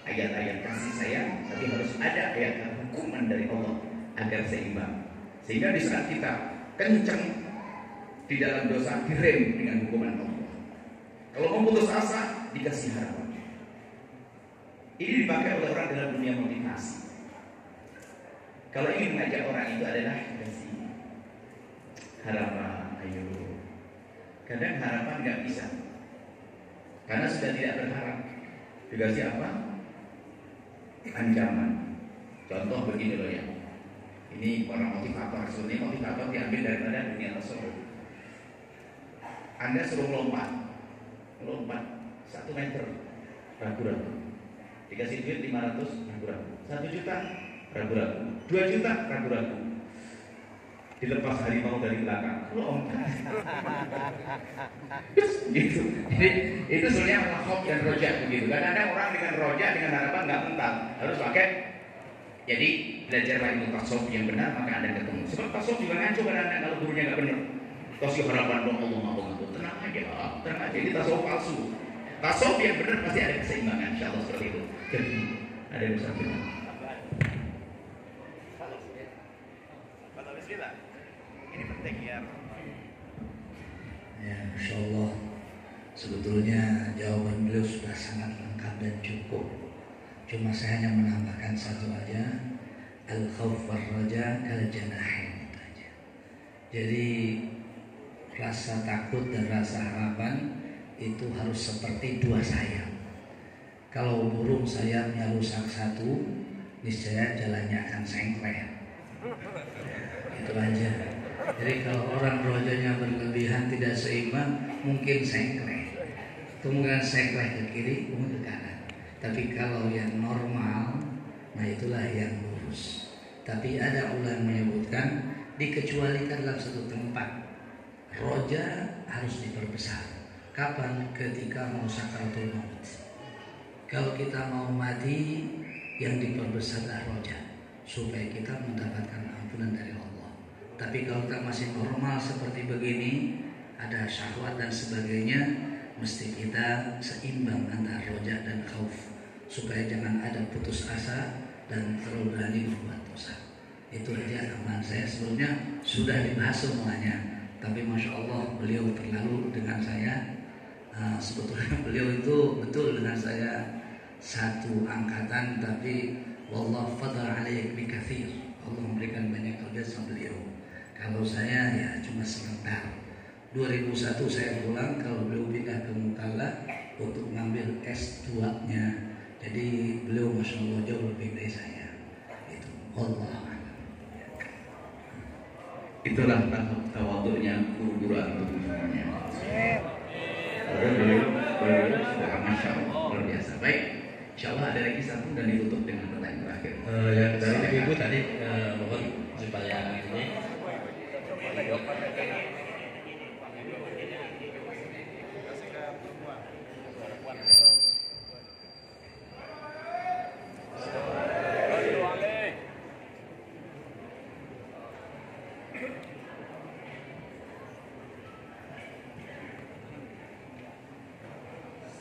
ayat-ayat kasih sayang, tapi harus ada ayat hukuman dari Allah agar seimbang. Sehingga di saat kita kencang di dalam dosa, direm dengan hukuman Allah. Kalau mau putus asa, dikasih harapan. Ini dipakai oleh orang dalam dunia motivasi. Kalau ingin mengajak orang itu adalah kasih harapan. Ayo. Kadang harapan nggak bisa, karena sudah tidak berharap. Dikasih apa? Ancaman. Contoh begini loh ya. Ini orang motivator. Sebenarnya motivator diambil daripada dunia tersebut. Anda suruh lompat 1 meter, ragu-ragu. Dikasih duit 500, ragu-ragu. 1 juta, ragu-ragu. 2 juta, ragu-ragu. Dilepas harimau dari belakang, lompat. Gitu. Jadi itu sebenarnya khawf dan roja begitu. Kadang-kadang orang dengan roja, dengan harapan nggak mental, harus pakai. Jadi belajarlah ilmu tasawuf yang benar, maka Anda ketemu. Sebab tasawuf juga ngaco kadang-kadang kalau gurunya nggak benar. Kasih harapan dong Allah mau itu, tenang aja. Ini tasawuf palsu. Tasawuf yang benar pasti ada keseimbangan, insyaallah seperti itu. Jadi ada yang bisa bilang. Ini penting ya. Ya, Masya Allah. Sebetulnya jawaban beliau sudah sangat lengkap dan cukup. Cuma saya hanya menambahkan satu aja, al-khawf war-raja kal janahin, itu aja. Jadi rasa takut dan rasa harapan itu harus seperti 2 sayap. Kalau burung sayapnya rusak 1, niscaya jalannya akan sengklek. Itu aja. Jadi kalau orang rojanya berlebihan, tidak seimbang, mungkin sengklek. Kemungkinan sengklek ke kiri, mungkin ke kanan. Tapi kalau yang normal, nah itulah yang lurus. Tapi ada ulama menyebutkan dikecualikan dalam satu tempat. Roja harus diperbesar. Kapan? Ketika mau sakaratul maut. Kalau kita mau mati, yang diperbesarlah roja, supaya kita mendapatkan ampunan dari Allah. Tapi kalau kita masih normal seperti begini, ada syahwat dan sebagainya, mesti kita seimbang antara roja dan khauf, supaya jangan ada putus asa dan terlalu berani berbuat dosa. Itu aja tambahan saya. Sebelumnya sudah dibahas semuanya, tapi Masya Allah beliau terlalu dengan saya. Sebetulnya beliau itu betul dengan saya satu angkatan, tapi wallah fadal alaik bikathir. Allah memberikan banyak kerja sama beliau. Kalau saya ya cuma sebentar. 2001 saya pulang, kalau beliau pindah ke Mutala untuk mengambil S2-nya. Jadi beliau Masya Allah jauh lebih dari saya. Itu Allah. Itulah tawaduknya guru-guru antum semuanya. Beliau sudah Masya Allah luar biasa. Baik, insya Allah ada lagi satu dan ditutup dengan pertanyaan terakhir. Yang dari ibu tadi mohon supaya ini.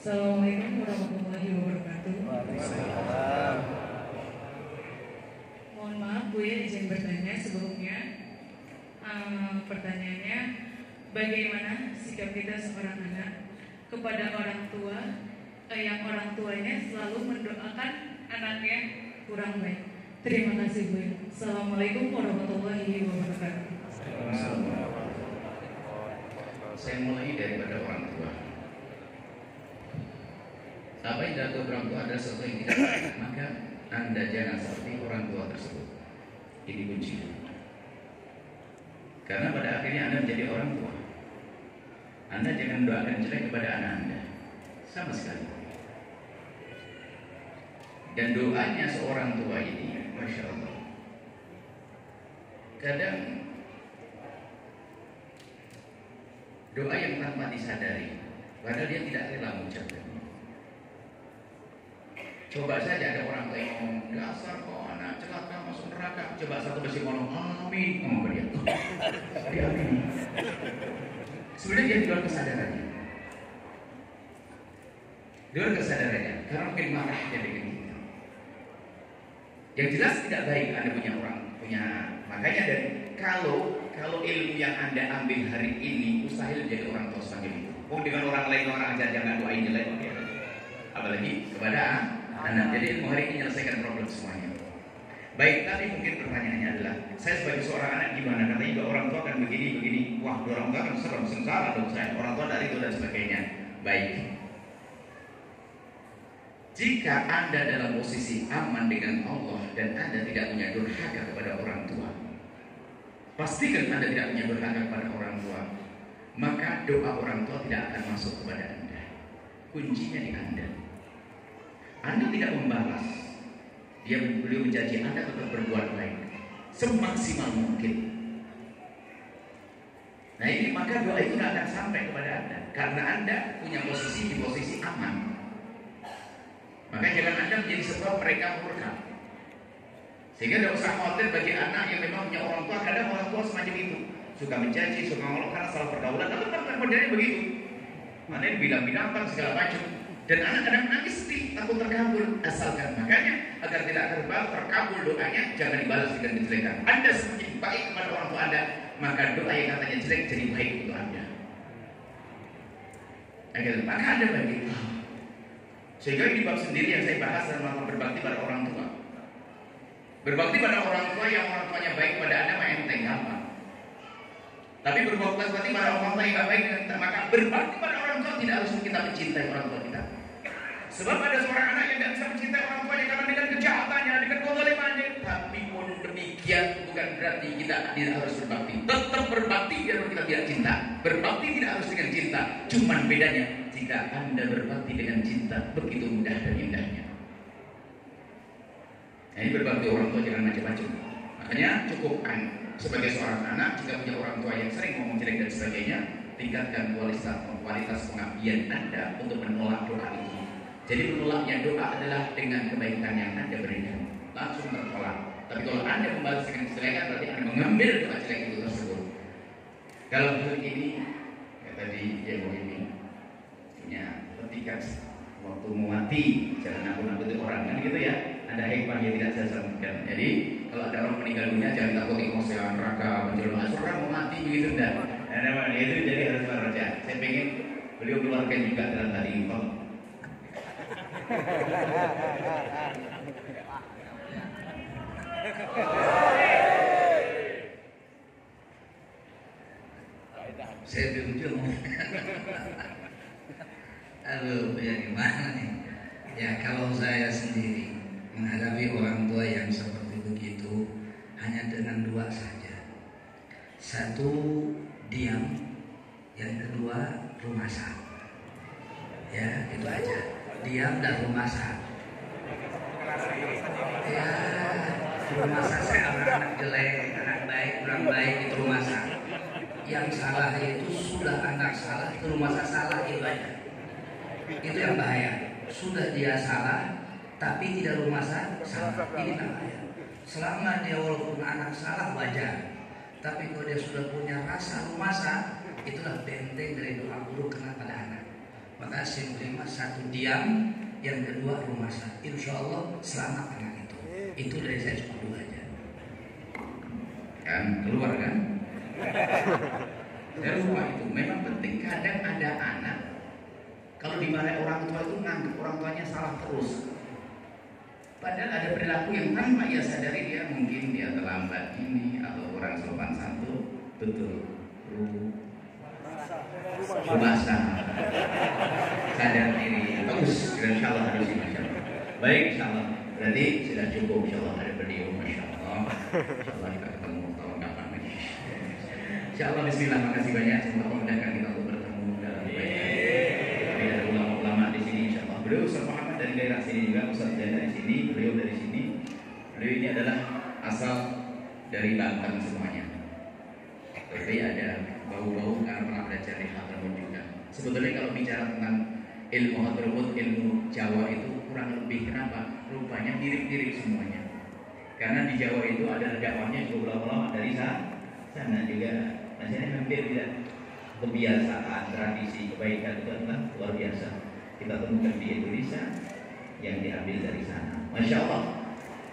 Assalamualaikum warahmatullahi wabarakatuh. Mohon maaf Bu ya, izin bertanya sebelumnya. Pertanyaannya, bagaimana sikap kita seorang anak kepada orang tua yang orang tuanya selalu mendoakan anaknya kurang baik? Terima kasih Bu. Assalamualaikum warahmatullahi wabarakatuh. Saya mulai daripada orang tua. Apa yang dilakukan orang tua adalah sesuatu yang tidak baik, maka Anda jangan seperti orang tua tersebut. Ini kunci. Karena pada akhirnya Anda menjadi orang tua. Anda jangan doakan jelek kepada anak Anda, sama sekali. Dan doanya seorang tua ini, Masya Allah, kadang doa yang tanpa disadari, padahal dia tidak rela mengucapkan. Coba saja ada orang tua yang ngomong, dasar kau anak celaka masuk neraka. Coba satu bersih ngomong, amin, ngomong ke dia. Dia amin. Sebenarnya dia di luar kesadarannya. Di luar kesadarannya, karena mungkin marah jadi begitu. Yang jelas tidak baik Anda punya makanya dari kalau ilmu yang Anda ambil hari ini mustahil jadi orang tua semacam itu. Oh, dengan orang lain orang ajar jangan doain jelek, apalagi kepada anak. Jadi ilmu hari ini menyelesaikan problem semuanya. Baik, tapi mungkin pertanyaannya adalah saya sebagai seorang anak gimana? Katanya juga orang tua kan begini. Wah, orang tua kan serem, sengsara dong saya. Orang tua dari itu dan sebagainya. Baik. Jika Anda dalam posisi aman dengan Allah dan Anda tidak punya durhaka kepada orang tua, pastikan Anda tidak punya durhaka kepada orang tua, maka doa orang tua tidak akan masuk kepada Anda. Kuncinya di Anda. Anda tidak membalas. Beliau menjanji Anda tetap berbuat baik semaksimal mungkin. Nah ini maka doa itu tidak akan sampai kepada Anda karena Anda punya posisi di posisi aman. Maka jangan Anda menjadi sebab mereka murka. Sehingga tidak usah khawatir bagi anak yang memang punya orang tua. Kadang orang tua semacam itu suka mencaci, suka ngolok karena salah pergaulan. Tapi kan modelnya begitu. Mana yang bilang-bilang segala macam. Dan anak kadang nangis sedih, takut terkabul. Asalkan makanya agar tidak terkabul doanya, jangan dibalas dengan kejelekan. Anda semakin baik kepada orang tua Anda, maka doa yang katanya jelek jadi baik untuk Anda. Maka Anda bagi. Sehingga ini bab sendiri yang saya bahas dalam masalah berbakti pada orang tua. Berbakti pada orang tua yang orang tuanya baik pada Anda mah enteng gampang. Tapi berbakti pada orang tua yang tidak baik dengan kita, maka berbakti pada orang tua tidak harus kita mencintai orang tua kita. Sebab ada seorang anak yang tidak bisa mencintai orang tuanya karena dengan kejahatannya, dengan kezalimannya. Tapi pun demikian bukan berarti kita tidak harus berbakti. Tetap berbakti biarpun kita tidak cinta. Berbakti tidak harus dengan cinta. Cuman bedanya jika Anda berbakti dengan cinta begitu mudah dan indahnya. Nah, ini berbakti orang tua jangan macam-macam. Makanya cukupkan sebagai seorang anak jika punya orang tua yang sering ngomong jelek dan sebagainya, tingkatkan kualitas pengabdian Anda untuk menolak doa itu. Jadi menolaknya doa adalah dengan kebaikan yang Anda berikan, langsung tertolak. Tapi kalau Anda membalas dengan kejelekan berarti Anda mengambil doa jelek itu tersebut. Kalau hal ini ya tadi Ibu ini punya petikan waktu mau mati jangan nakut-nakuti orang kan gitu ya. Ada hikmah yang tidak saya sampaikan. Jadi kalau ada orang meninggal dunia jangan takut emosi neraka menjelma orang mau mati begitu enggak. Nah, itu jadi harus belajar. Saya pengen beliau keluarkan juga dalam tadi info. Saya berujung. Aduh, ya gimana nih? Ya kalau saya sendiri menghadapi orang tua yang seperti begitu hanya dengan dua saja. Satu, diam. Yang kedua, rumasak. Ya, itu aja. Diam dan rumasak. Ya, rumasak saya anak jelek, anak baik, kurang baik itu rumasak. Yang salah itu sudah anak salah, itu rumasak salah itu aja. Itu yang bahaya. Sudah dia salah, tapi tidak rumasak salah. Ini bahaya. Selama dia walaupun anak salah wajar, tapi kalau dia sudah punya rasa rumasak, itulah benteng dari doa buruk kena pada anak. Maka yang kelima, satu diam, yang kedua rumasak. Insya Allah selamat anak itu. Itu dari saya cuma dua aja. Kan keluar kan? Saya lupa itu. Memang penting. Kadang ada anak kalau dimarahi orang tua itu nganggap orang tuanya salah terus. Padahal ada perilaku yang tanpa ia sadari dia mungkin dia terlambat ini atau kurang sopan santun. Betul. Rumasa sadar diri. Bagus. Insya Allah harus Masya Allah. Baik Insya Allah. Berarti sudah cukup Insya Allah ada beliau Masya Allah. Insya Allah kita ketemu tahun kapan lagi. Insya Allah Bismillah. Makasih banyak. Semoga memudahkan kita untuk bertemu dalam kebaikan. Ada ulama-ulama di sini Insya Allah. Beliau Ustaz Muhammad dari daerah sini juga. Ustaz dari sini. Beliau dari sini. Beliau ini adalah asal dari Banten semuanya. Tapi ada bau-bau karena pernah belajar di Hadramut juga. Sebetulnya kalau bicara tentang ilmu Hadramut, ilmu Jawa itu kurang lebih kenapa? Rupanya mirip-mirip semuanya. Karena di Jawa itu ada dakwahnya juga ulama dari sana juga. Maksudnya hampir tidak kebiasaan, tradisi, kebaikan itu adalah luar biasa. Kita temukan di Indonesia yang diambil dari sana. Masya Allah.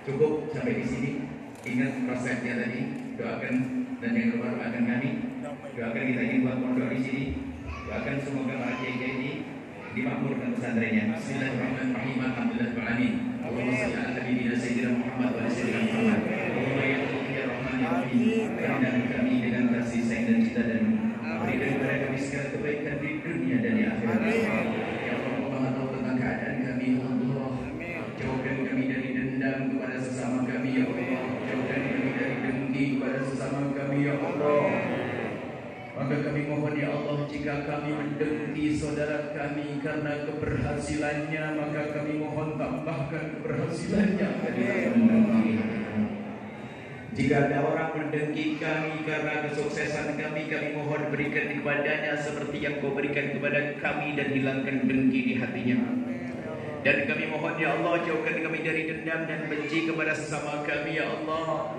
Cukup sampai di sini. Ingat resepnya tadi, doakan dan yang keluar doakan kami. Doakan kita ingin buat pondok di sini. Doakan semoga para kiai ini dimakmurkan pesantrennya. Bismillahirrahmanirrahim. Alhamdulillahirabbil alamin. Allahumma shalli ala nabiyyina sayyidina Muhammad wa ala sayyidina Muhammad. Allahumma ya Rahmanir-Rahim. Kerendahan kami dengan kasih sayang dan cinta dan berikan kepada kami segala kebaikan di dunia dan di akhirat. Ya Allah, Maha tahu tentang keadaan kami, ya Allah. Jauhkan kami dari dendam kepada sesama kami, ya Allah. Jauhkan kami dari dengki kepada sesama kami, ya Allah. Maka kami mohon ya Allah, jika kami mendengki saudara kami karena keberhasilannya, maka kami mohon tambahkan keberhasilannya. Jika ada orang mendengki kami karena kesuksesan kami, kami mohon berikan kepadanya seperti yang Kau berikan kepada kami dan hilangkan dengki di hatinya. Dan kami mohon ya Allah, jauhkan kami dari dendam dan benci kepada sesama kami ya Allah.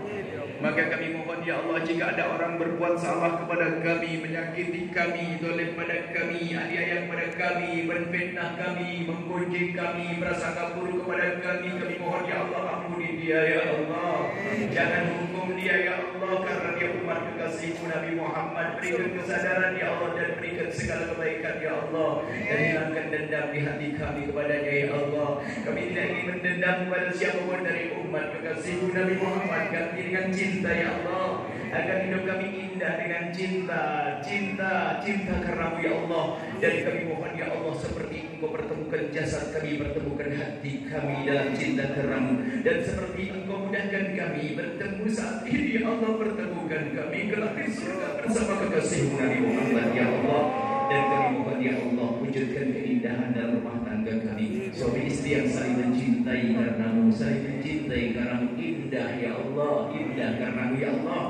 Maka kami mohon ya Allah, jika ada orang berbuat salah kepada kami, menyakiti kami, zalim pada kami, aniaya kepada kami, menfitnah kami, menggunjing kami, berasangka buruk kepada kami mohon ya Allah, ampuni dia ya Allah. Jangan hukum dia ya Allah, karena dia umat kekasihmu Nabi Muhammad. Berikan kesadaran ya Allah dan berikan segala kebaikan ya Allah, dan hilangkan dendam di hati kami kepadanya ya Allah. Kami tidak ingin mendendam kepada siapapun dari umat kekasihmu Nabi Muhammad. Ganti dengan cinta ya Allah, agar hidup kami indah dengan cinta karenamu ya Allah. Dan kami mohon ya Allah, seperti Engkau pertemukan jasad kami, pertemukan hati kami dalam cinta karenamu. Dan seperti Engkau mudahkan kami bertemu saat ini ya Allah, pertemukan kami kelak di surga bersama kekasihmu Nabi Muhammad ya Allah. Dan kami mohon ya Allah, wujudkan keindahan dalam rumah tangga kami, suami istri yang saling mencintai karenamu, saling mencintai karenamu. Indah ya Allah, indah karenamu ya Allah.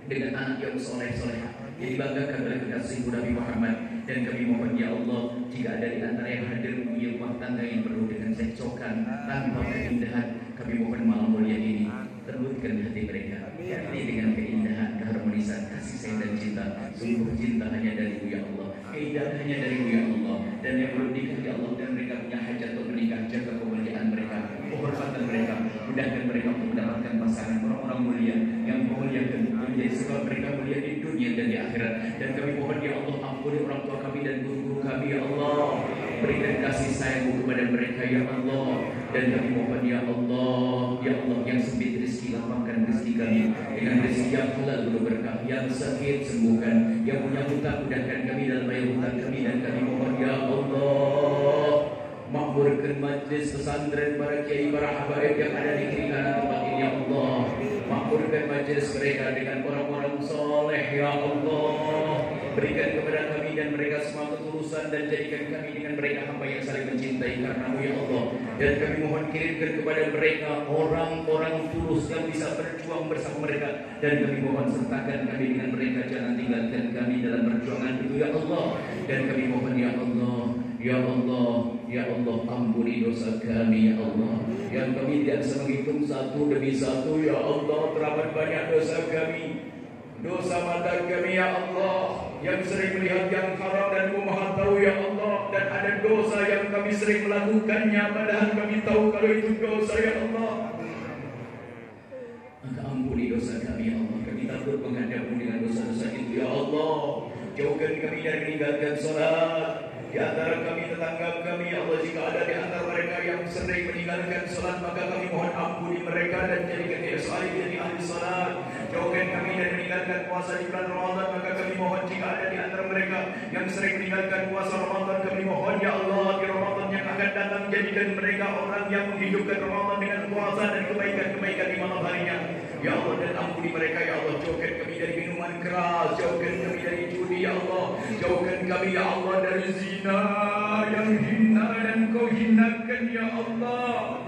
Dengan anak yang soleh-soleh yang dibanggakan oleh kekasihmu Nabi Muhammad. Dan kami mohon ya Allah, jika ada di antara yang hadir di rumah tangga yang penuh dengan cekcokan tanpa keindahan, kami mohon malam mulia ini lembutkan hati mereka, ganti dengan keindahan, keharmonisan, kasih sayang dan cinta. Sungguh cinta hanya darimu ya Allah, keindahan hanya darimu ya Allah. Dan yang belum nikah ya Allah, dan mereka punya hajat untuk menikah, jaga kemuliaan mereka, kehormatan mereka, mudahkan mereka untuk mendapatkan pasangan orang-orang mulia yang memuliakan, menjadi sebab mereka mulia di dunia dan di akhirat. Dan kami mohon ya Allah, ampuni orang tua kami dan guru-guru kami ya Allah, berikan kasih sayangmu kepada mereka ya Allah. Dan kami mohon ya Allah, yang sempit rezeki, lapangkan rezeki kami dengan rezeki yang halal penuh berkah, yang sakit sembuhkan, yang punya hutang mudahkan kami dalam bayar hutang kami. Dan kami mohon ya Allah, makmurkan majlis pesantren para kiai, para habaib yang ada di kiri kanan tempat ini ya Allah. Makmurkan majlis mereka dengan orang-orang soleh ya Allah. Berikan kepada kami dan mereka semua ketulusan, dan jadikan kami dengan mereka hamba yang saling mencintai karenamu ya Allah. Dan kami mohon kirimkan kepada mereka orang-orang tulus yang bisa berjuang bersama mereka. Dan kami mohon sertakan kami dengan mereka, jangan tinggalkan kami dalam perjuangan itu ya Allah. Dan kami mohon ya Allah, ya Allah, ya Allah, ampuni dosa kami ya Allah, yang kami tidak bisa menghitung satu demi satu ya Allah. Teramat banyak dosa kami, dosa mata kami ya Allah, yang sering melihat yang haram dan Kau Maha tahu ya Allah. Dan ada dosa yang kami sering melakukannya padahal kami tahu kalau itu dosa ya Allah. Maka ampuni dosa kami ya Allah. Kami takut menghadapmu dengan dosa-dosa itu ya Allah. Jauhkan kami dari meninggalkan salat. Di antara kami, tetangga kami ya Allah, jika ada di antara mereka yang sering meninggalkan salat, maka kami mohon ampuni mereka dan jadikan dia salih jadi ahli salat. Jauhkan kami dari meninggalkan puasa di bulan Ramadan, maka kami mohon jika ada di antara mereka yang sering meninggalkan puasa Ramadan, kami mohon ya Allah, di Ramadan yang akan datang jadikan mereka orang yang menghidupkan Ramadan dengan puasa dan kebaikan-kebaikan di malam harinya ya Allah. Dan ampuni mereka ya Allah. Jauhkan kami dari minuman keras, jauhkan kami dari judi ya Allah, jauhkan kami ya Allah dari zina yang hina dan Kau hinakan ya Allah.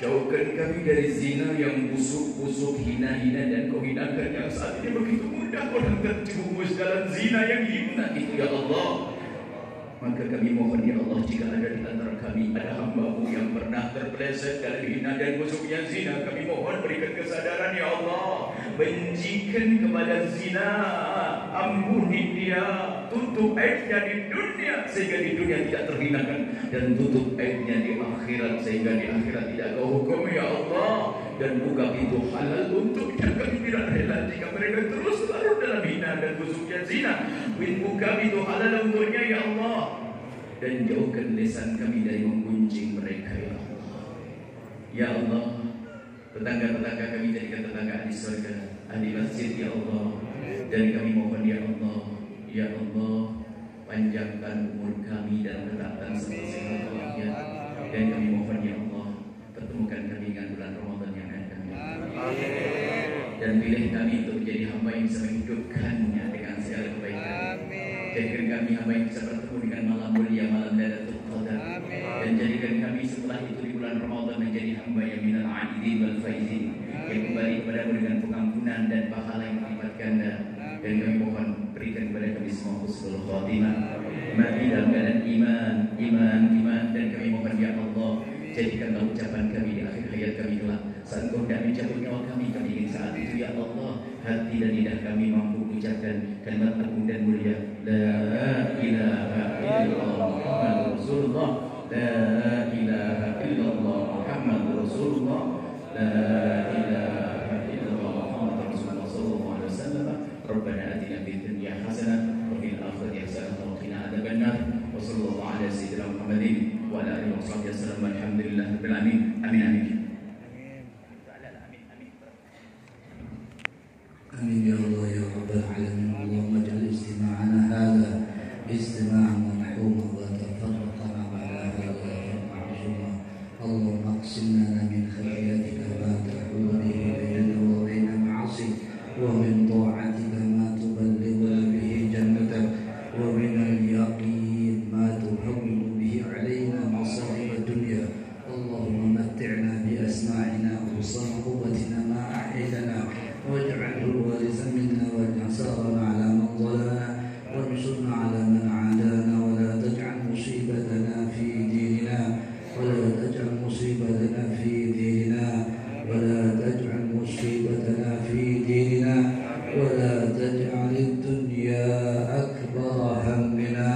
Jauhkan kami dari zina yang busuk-busuk, hina-hina dan Kau hinakan, yang saat ini begitu mudah orang terjerumus dalam zina yang hina itu ya Allah. Maka kami mohon ya Allah, jika ada di antara kami ada hamba-Mu yang pernah terpeleset dalam hina dan busuknya zina, kami mohon berikan kesadaran ya Allah, bencikan kepada zina, ampuni dia, tutup aibnya di dunia sehingga di dunia tidak terhinakan, dan tutup aibnya di akhirat sehingga di akhirat tidak kau hukum ya Allah, dan buka pintu halal untuknya. Kami tidak rela jika mereka terus larut dalam hina dan busuknya zina. Buka pintu halal untuknya ya Allah, dan jauhkan lisan kami dari menggunjing mereka ya Allah. Ya Allah, tetangga-tetangga kami jadikan tetangga ahli surga, ahli masjid ya Allah. Dan kami mohon ya Allah, ya Allah, panjangkan umur kami dan letakkan serta sehat walafiat. Dan kami mohon ya Allah, pertemukan kami dengan bulan Ramadan yang akan datang. Dan pilih kami untuk menjadi hamba yang bisa menghidupkannya dengan segala kebaikan. Jadikan kami hamba yang bisa bertemu dengan malam mulia, malam Lailatul Qadar. Dan jadikan kami setelah itu di bulan Ramadan menjadi hamba yang minal aidin wal faizin, yang kembali kepadamu dengan pengampunan dan pahala yang berlipat ganda. Dan kami mohon berikan kepada kami semua husnul khatimah, mati dalam keadaan iman. Dan kami mohon ya Allah, jadikanlah ucapan kami di akhir hayat kami kelak, saat Engkau hendak mencabut nyawa kami ingin saat itu ya Allah, hati dan lidah kami mampu mengucapkan kalimat agung dan mulia, la ilaha illallah Muhammadur Rasulullah, la ilaha illallah Muhammadur Rasulullah, la ilaha illallah Muhammadur Rasulullah sallallahu alaihi wasallam. Rabbana atina fid dunya hasanah wa fil akhirati hasanah wa qina adzabannar. Wa sallallahu ala sayyidina Muhammadin wa ala alihi wa sahbihi wasallam. Alhamdulillahirabbil alamin. Amin amin. آمين يا الله يا رب العالمين. اللهم اجعل اجتماعنا هذا اجتماعا مرحوما وتفرقنا على هذا معصوما. اللهم اقسم لنا من خشيتك ما تحول به بيننا وبين معاصيك، ومن طاعتك ما تبلغنا به جنتك، ومن اليقين ما تهون به علينا مصائب الدنيا. اللهم متعنا بأسماعنا وأبصارنا وقوتنا ما أحييتنا، واجعله الوارث منا، واجعل ثارنا على من ظلمنا، وانصرنا على من عادانا، ولا تجعل مصيبتنا في ديننا، ولا تجعل مصيبتنا في ديننا، ولا تجعل مصيبتنا في ديننا، ولا تجعل الدنيا أكبر همنا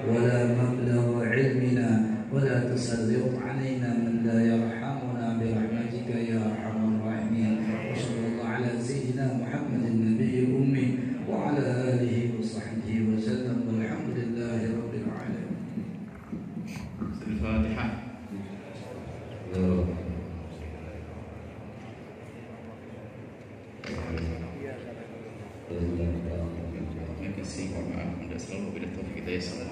ولا مبلغ علمنا، ولا تسلط علينا من لا يرحمنا برحمتك يا أرحم الراحمين. وصلى الله على سيدنا محمد النبي الأمي وعلى آله وصحبه وسلم، والحمد لله رب العالمين. الفاتحة. Terima kasih, mohon maaf, Anda selalu beri taufik hidayah.